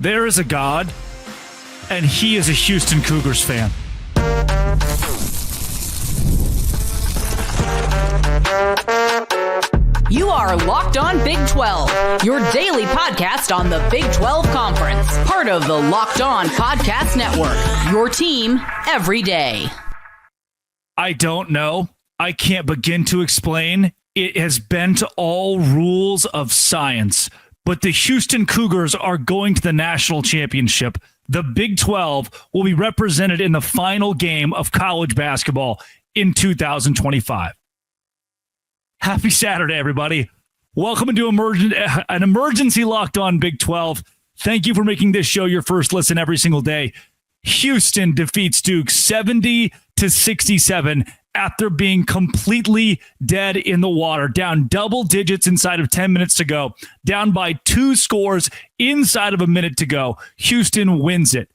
There is a God, and he is a Houston Cougars fan. You are Locked On Big 12, your daily podcast on the Big 12 Conference, part of the Locked On Podcast Network, your team every day. I don't know. I can't begin to explain. It has bent all rules of science, but the Houston Cougars are going to the national championship. The Big 12 will be represented in the final game of college basketball in 2025. Happy Saturday, everybody. Welcome into an emergency Locked On Big 12. Thank you for making this show your first listen every single day. Houston defeats Duke 70-67 after being completely dead in the water, down double digits inside of 10 minutes to go, down by 2 scores inside of a minute to go. Houston wins it.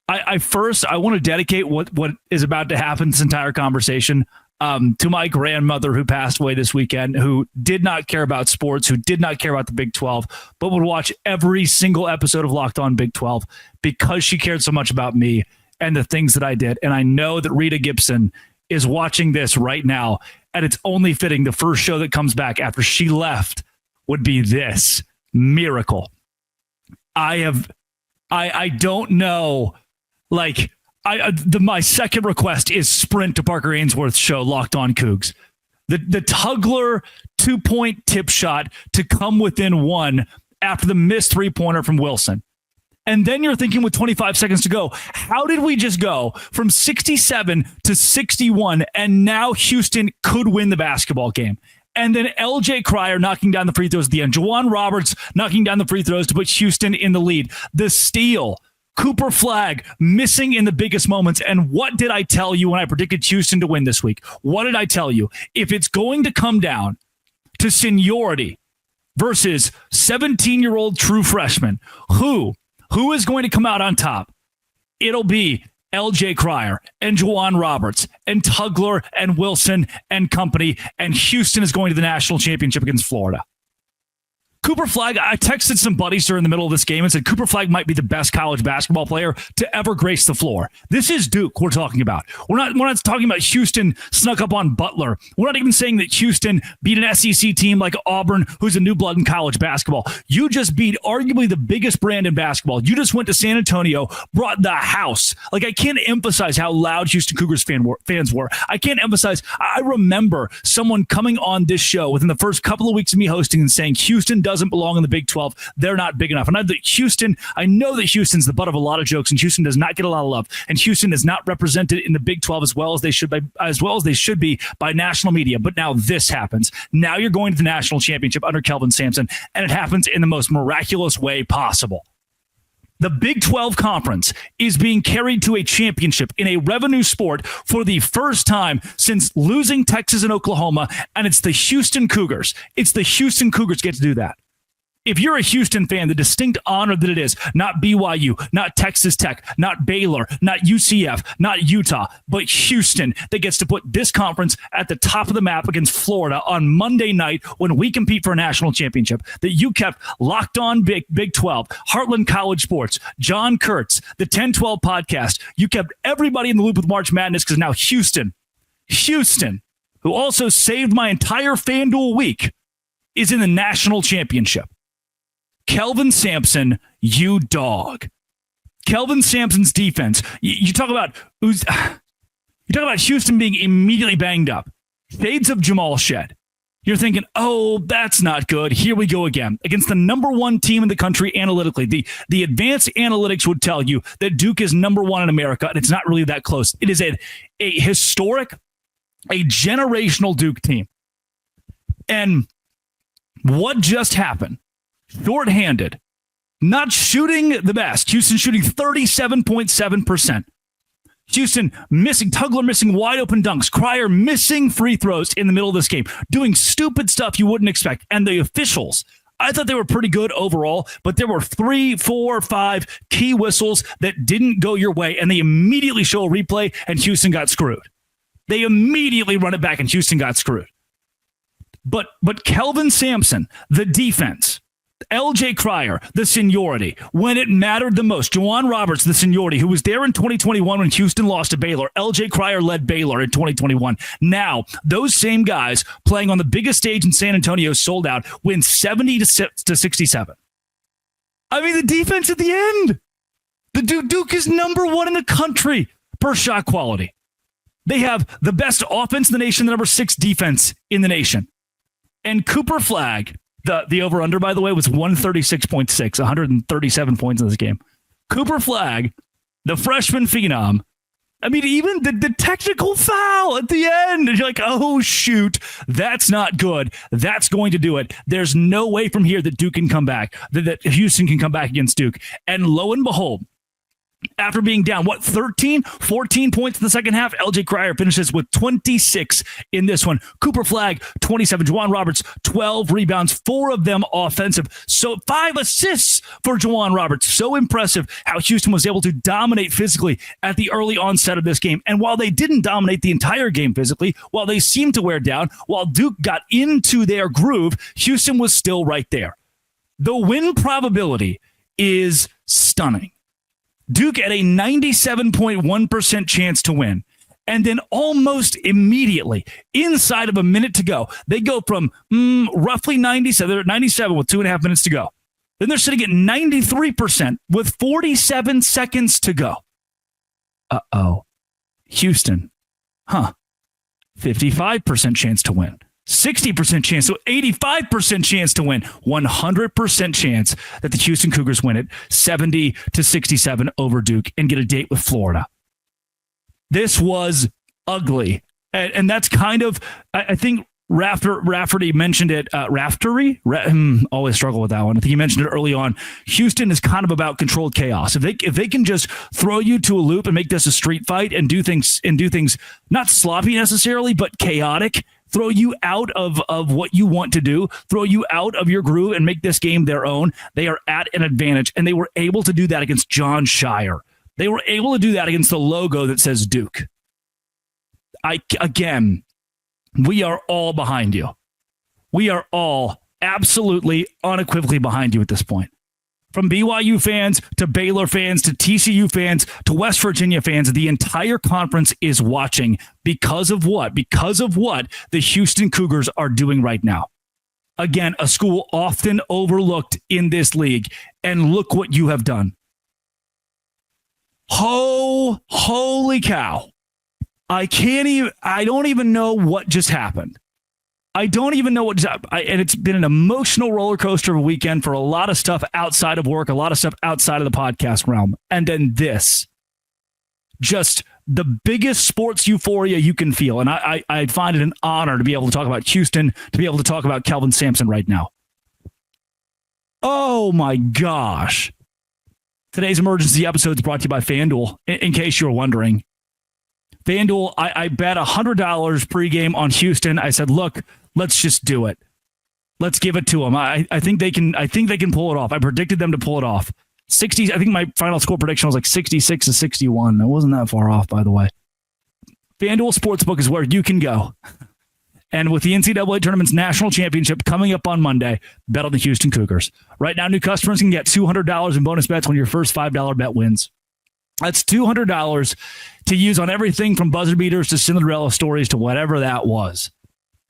I want to dedicate what is about to happen, this entire conversation, to my grandmother who passed away this weekend, who did not care about sports, who did not care about the Big 12, but would watch every single episode of Locked On Big 12 because she cared so much about me and the things that I did. And I know that Rita Gibson is watching this right now, and it's only fitting the first show that comes back after she left would be this miracle. I don't know, like, my second request is sprint to Parker Ainsworth's show, Locked On Cougs. The Tugler 2-point tip shot to come within 1 after the missed 3-pointer from Wilson. And then you're thinking with 25 seconds to go, how did we just go from 67-61 and now Houston could win the basketball game? And then LJ Cryer knocking down the free throws at the end. Juwan Roberts knocking down the free throws to put Houston in the lead. The steal. Cooper Flagg missing in the biggest moments. And what did I tell you when I predicted Houston to win this week? What did I tell you? If it's going to come down to seniority versus 17-year-old true freshman, who is going to come out on top? It'll be LJ Cryer and Juwan Roberts and Tugler and Wilson and company. And Houston is going to the national championship against Florida. Cooper Flagg, I texted some buddies during the middle of this game and said Cooper Flagg might be the best college basketball player to ever grace the floor. This is Duke we're talking about. We're not talking about Houston snuck up on Butler. We're not even saying that Houston beat an SEC team like Auburn, who's a new blood in college basketball. You just beat arguably the biggest brand in basketball. You just went to San Antonio, brought the house. Like, I can't emphasize how loud Houston Cougars fans were. I can't emphasize. I remember someone coming on this show within the first couple of weeks of me hosting and saying Houston doesn't belong in the Big 12. They're not big enough. And I know that Houston's the butt of a lot of jokes, and Houston does not get a lot of love. And Houston is not represented in the Big 12 as well as they should be by national media. But now this happens. Now you're going to the national championship under Kelvin Sampson, and it happens in the most miraculous way possible. The Big 12 Conference is being carried to a championship in a revenue sport for the first time since losing Texas and Oklahoma, and it's the Houston Cougars. It's the Houston Cougars get to do that. If you're a Houston fan, the distinct honor that it is, not BYU, not Texas Tech, not Baylor, not UCF, not Utah, but Houston that gets to put this conference at the top of the map against Florida on Monday night when we compete for a national championship, that you kept Locked On Big 12, Heartland College Sports, John Kurtz, the 1012 podcast. You kept everybody in the loop with March Madness because now Houston, who also saved my entire FanDuel week, is in the national championship. Kelvin Sampson, you dog. Kelvin Sampson's defense. You talk about Houston being immediately banged up. Shades of Jamal Shed. You're thinking, oh, that's not good. Here we go again. Against the number 1 team in the country analytically. The advanced analytics would tell you that Duke is number 1 in America, and it's not really that close. It is a historic, a generational Duke team. And what just happened? Short-handed, not shooting the best. Houston shooting 37.7%. Houston missing, Tugler missing wide open dunks, Cryer missing free throws in the middle of this game, doing stupid stuff you wouldn't expect. And the officials, I thought they were pretty good overall, but there were 3, 4, 5 key whistles that didn't go your way, and they immediately show a replay, and Houston got screwed. They immediately run it back, and Houston got screwed. But Kelvin Sampson, the defense, LJ Cryer, the seniority, when it mattered the most. Juwan Roberts, the seniority, who was there in 2021 when Houston lost to Baylor. LJ Cryer led Baylor in 2021. Now, those same guys playing on the biggest stage in San Antonio, sold out, win 70 to 67. I mean, the defense at the end. The Duke is number one in the country per shot quality. They have the best offense in the nation, the number 6 defense in the nation. And Cooper Flagg, the over-under, by the way, was 136.6, 137 points in this game. Cooper Flagg, the freshman phenom, I mean, even the technical foul at the end, you're like, oh, shoot, that's not good. That's going to do it. There's no way from here that Duke can come back, that Houston can come back against Duke. And lo and behold, after being down, 14 points in the second half, LJ Cryer finishes with 26 in this one. Cooper Flagg, 27. Juwan Roberts, 12 rebounds, 4 of them offensive. So 5 assists for Juwan Roberts. So impressive how Houston was able to dominate physically at the early onset of this game. And while they didn't dominate the entire game physically, while they seemed to wear down, while Duke got into their groove, Houston was still right there. The win probability is stunning. Duke at a 97.1% chance to win. And then almost immediately, inside of a minute to go, they go from roughly 97. They're at 97 with 2.5 minutes to go. Then they're sitting at 93% with 47 seconds to go. Uh-oh. Houston. 55% chance to win. 60% chance, so 85% chance to win. 100% chance that the Houston Cougars win it 70 to 67 over Duke and get a date with Florida. This was ugly. And that's kind of, I think Rafferty mentioned it. Raftery? Always struggle with that one. I think he mentioned it early on. Houston is kind of about controlled chaos. If they can just throw you to a loop and make this a street fight and do things not sloppy necessarily, but chaotic, throw you out of what you want to do, throw you out of your groove and make this game their own, they are at an advantage. And they were able to do that against John Shire. They were able to do that against the logo that says Duke. Again, we are all behind you. We are all absolutely unequivocally behind you at this point. From BYU fans to Baylor fans to TCU fans to West Virginia fans, the entire conference is watching because of what? Because of what the Houston Cougars are doing right now. Again, a school often overlooked in this league, and look what you have done. Holy cow. I don't even know what just happened. I don't even know what just happened. And it's been an emotional roller coaster of a weekend for a lot of stuff outside of work, a lot of stuff outside of the podcast realm. And then this, just the biggest sports euphoria you can feel. And I find it an honor to be able to talk about Houston, to be able to talk about Kelvin Sampson right now. Oh my gosh. Today's emergency episode is brought to you by FanDuel, in case you were wondering. FanDuel, I bet $100 pregame on Houston. I said, look, let's just do it. Let's give it to them. I think they can pull it off. I predicted them to pull it off. 60. I think my final score prediction was like 66 to 61. It wasn't that far off, by the way. FanDuel Sportsbook is where you can go. And with the NCAA Tournament's national championship coming up on Monday, bet on the Houston Cougars. Right now, new customers can get $200 in bonus bets when your first $5 bet wins. That's $200 to use on everything from buzzer beaters to Cinderella stories to whatever that was.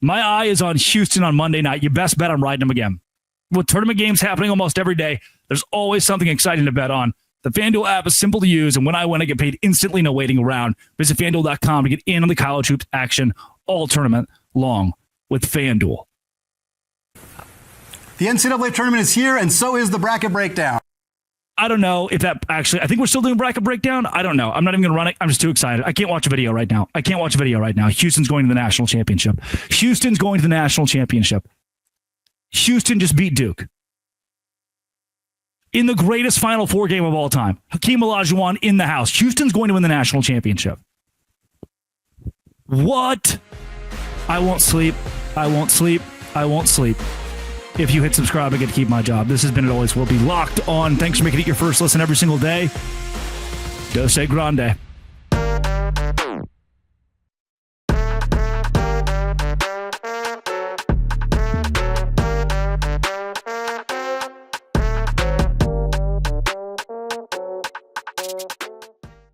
My eye is on Houston on Monday night. You best bet I'm riding them again. With tournament games happening almost every day, there's always something exciting to bet on. The FanDuel app is simple to use, and when I win, I get paid instantly, no waiting around. Visit FanDuel.com to get in on the college hoops action all tournament long with FanDuel. The NCAA tournament is here, and so is the bracket breakdown. I don't know if that actually, I think we're still doing bracket breakdown. I don't know. I'm not even going to run it. I'm just too excited. I can't watch a video right now. Houston's going to the national championship. Houston just beat Duke in the greatest Final Four game of all time. Hakeem Olajuwon in the house. Houston's going to win the national championship. What? I won't sleep. If you hit subscribe, I get to keep my job. This has been It Always Will Be Locked On. Thanks for making it your first listen every single day. Dose Grande.